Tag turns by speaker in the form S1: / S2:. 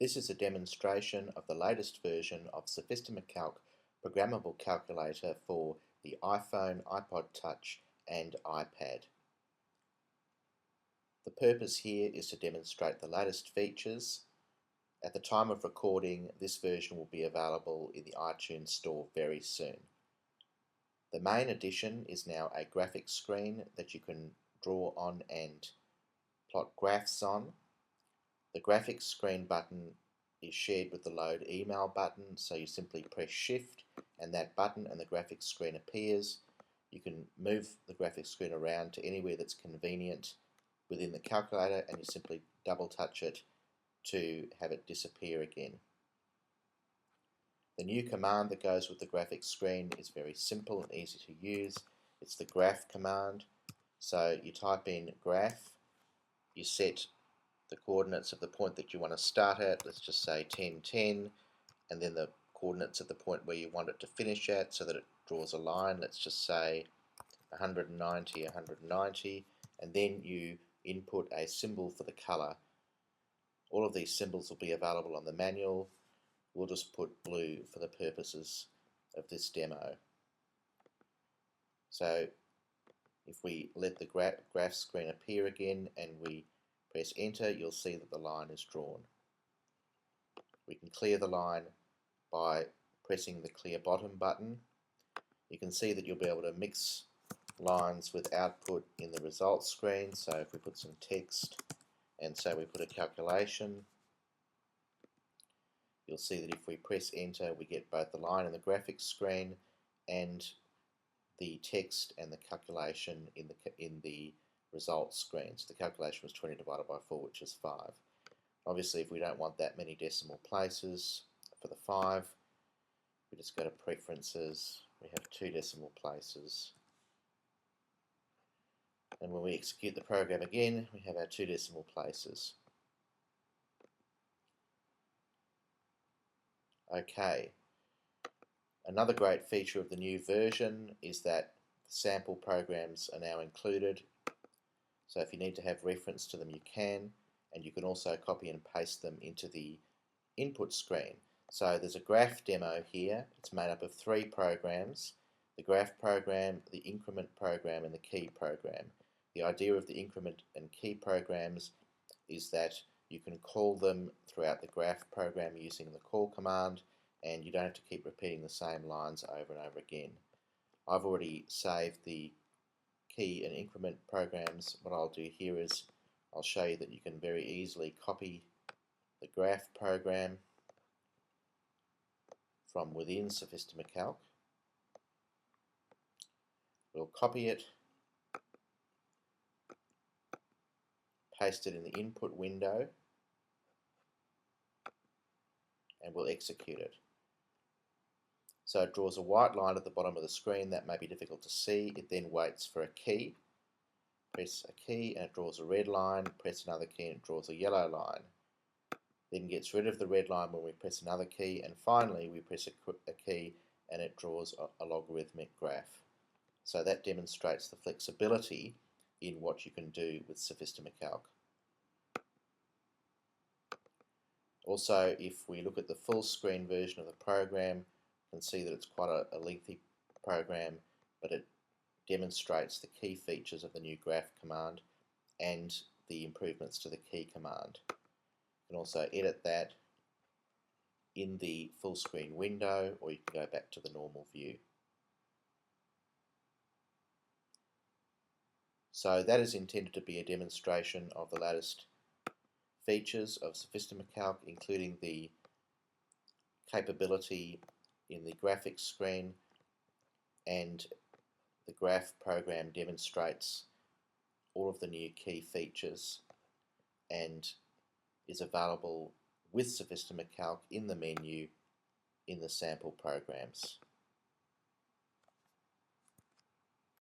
S1: This is a demonstration of the latest version of SophistimaCalc programmable calculator for the iPhone, iPod Touch and iPad. The purpose here is to demonstrate the latest features. At the time of recording, this version will be available in the iTunes Store very soon. The main addition is now a graphics screen that you can draw on and plot graphs on. The graphics screen button is shared with the load email button, so you simply press shift and that button and the graphics screen appears. You can move the graphics screen around to anywhere that's convenient within the calculator and you simply double touch it to have it disappear again. The new command that goes with the graphics screen is very simple and easy to use. It's the graph command. So you type in graph, you set the coordinates of the point that you want to start at, let's just say 10, 10, and then the coordinates at the point where you want it to finish at so that it draws a line, let's just say 190, 190, and then you input a symbol for the color. All of these symbols will be available on the manual. We'll just put blue for the purposes of this demo. So if we let the graph screen appear again and we press enter, you'll see that the line is drawn. We can clear the line by pressing the clear bottom button. You can see that you'll be able to mix lines with output in the results screen. So if we put some text and so we put a calculation, you'll see that if we press enter we get both the line in the graphics screen and the text and the calculation in the results screen. So the calculation was 20 divided by 4, which is 5. Obviously, if we don't want that many decimal places for the 5, we just go to preferences, we have 2 decimal places. And when we execute the program again, we have our 2 decimal places. Okay. Another great feature of the new version is that sample programs are now included. So if you need to have reference to them, you can, and you can also copy and paste them into the input screen. So there's a graph demo here. It's made up of 3 programs: the graph program, the increment program, and the key program. The idea of the increment and key programs is that you can call them throughout the graph program using the call command, and you don't have to keep repeating the same lines over and over again. I've already saved the key and increment programs. What I'll do here is I'll show you that you can very easily copy the graph program from within SophistimaCalc. We'll copy it, paste it in the input window, and we'll execute it. So it draws a white line at the bottom of the screen. That may be difficult to see. It then waits for a key. Press a key and it draws a red line. Press another key and it draws a yellow line. Then gets rid of the red line when we press another key. And finally we press a key and it draws a logarithmic graph. So that demonstrates the flexibility in what you can do with SophistimaCalc. Also, if we look at the full screen version of the program, you can see that it's quite a lengthy program, but it demonstrates the key features of the new graph command and the improvements to the key command. You can also edit that in the full screen window, or you can go back to the normal view. So that is intended to be a demonstration of the latest features of SophistimaCalc, including the capability in the graphics screen, and the graph program demonstrates all of the new key features and is available with SophistimaCalc in the menu in the sample programs.